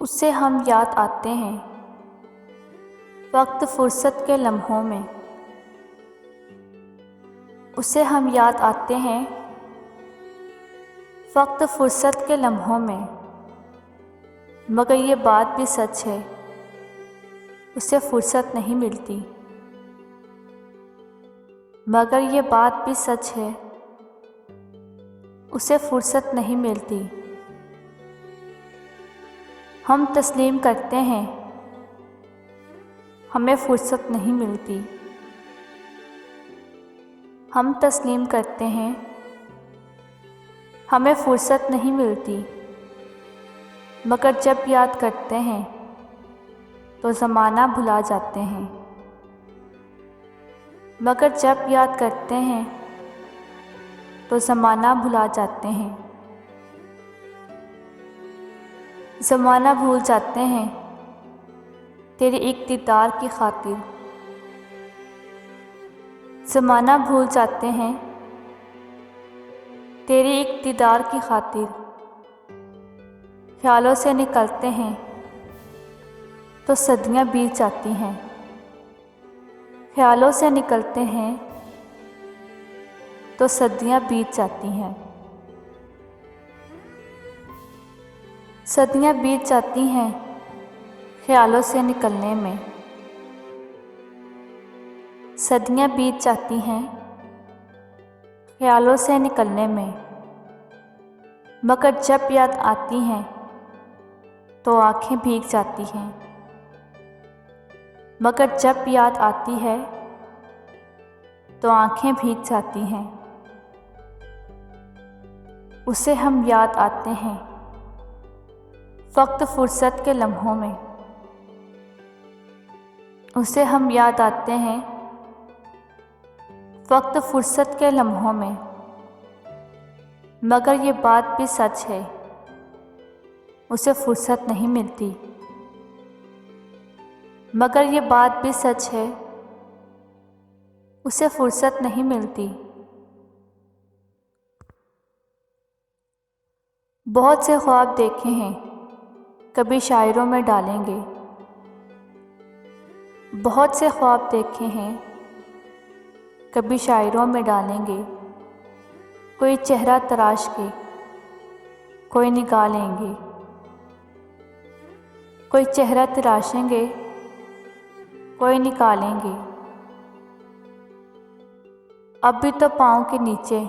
उससे हम याद आते हैं वक्त फुर्सत के लम्हों में। उससे हम याद आते हैं वक्त फुर्सत के लम्हों में। मगर ये बात भी सच है, उसे फुर्सत नहीं मिलती। मगर ये बात भी सच है, उसे फुर्सत नहीं मिलती। हम तस्लीम करते हैं हमें फुर्सत नहीं मिलती। हम तस्लीम करते हैं हमें फुर्सत नहीं मिलती। मगर जब याद करते हैं तो ज़माना भुला जाते हैं। मगर जब याद करते हैं तो ज़माना भुला जाते हैं। ज़माना भूल जाते हैं तेरे एक दीदार की खातिर। ज़माना भूल जाते हैं तेरे एक दीदार की खातिर। ख्यालों से निकलते हैं तो सदियां बीत जाती हैं। ख्यालों से निकलते हैं तो सदियां बीत जाती हैं। सदियां बीत जाती हैं ख्यालों से निकलने में। सदियां बीत जाती हैं ख्यालों से निकलने में। मगर जब याद आती हैं तो आँखें भीग जाती हैं। मगर जब याद आती है तो आँखें भीग जाती हैं। उसे हम याद आते हैं वक्त फुर्सत के लम्हों में। उसे हम याद आते हैं वक्त फुर्सत के लम्हों में। मगर ये बात भी सच है, उसे फुर्सत नहीं मिलती। मगर ये बात भी सच है, उसे फुर्सत नहीं मिलती। बहुत से ख्वाब देखे हैं, कभी शायरों में डालेंगे। बहुत से ख्वाब देखे हैं, कभी शायरों में डालेंगे। कोई चेहरा तराश के कोई निकाल लेंगे। कोई चेहरा तराशेंगे कोई निकालेंगे। अभी तो पाँव के नीचे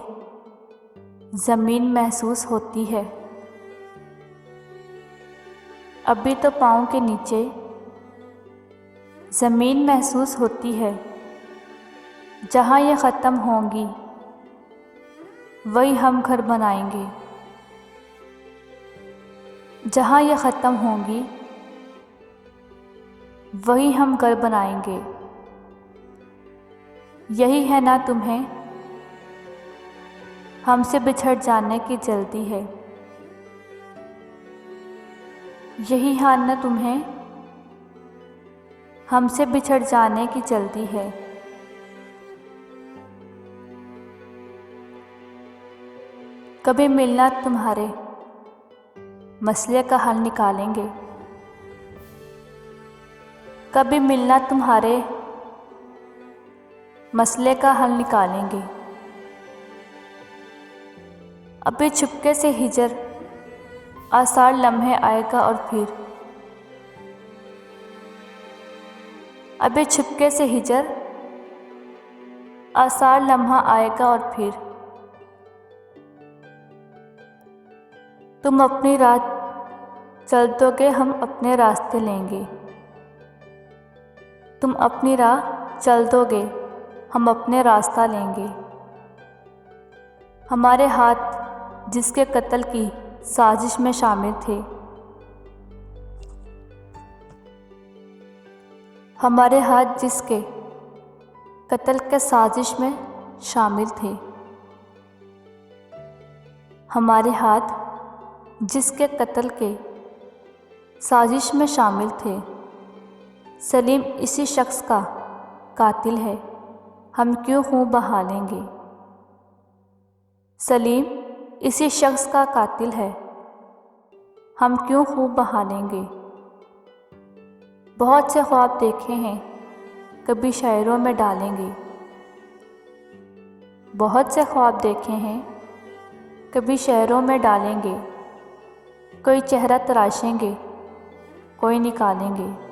ज़मीन महसूस होती है। अभी तो पाँव के नीचे ज़मीन महसूस होती है। जहाँ ये ख़त्म होंगी वही हम घर बनाएंगे। जहाँ ये ख़त्म होंगी वही हम घर बनाएंगे। यही है ना तुम्हें हमसे बिछड़ जाने की जल्दी है। यही है ना तुम्हें हमसे बिछड़ जाने की जल्दी है। कभी मिलना तुम्हारे मसले का हल निकालेंगे। कभी मिलना तुम्हारे मसले का हल निकालेंगे। अभी छुपके से हिजर आसार लम्हे आएगा और फिर। अभी छुपके से हिजर आसार लम्हा आएगा और फिर। तुम अपनी राह चल दोगे हम अपने रास्ते लेंगे। तुम अपनी राह चल दोगे हम अपने रास्ता लेंगे। हमारे हाथ जिसके कत्ल की साजिश में शामिल थे। हमारे हाथ जिसके कत्ल के साजिश में शामिल थे। हमारे हाथ जिसके कत्ल के साजिश में शामिल थे। सलीम इसी शख्स का कातिल है, हम क्यों खून बहा लेंगे। सलीम इसी शख्स का कातिल है, हम क्यों खून बहा लेंगे। बहुत से ख्वाब देखे हैं, कभी शायरों में डालेंगे। बहुत से ख्वाब देखे हैं, कभी शहरों में डालेंगे। कोई चेहरा तराशेंगे, कोई निकालेंगे।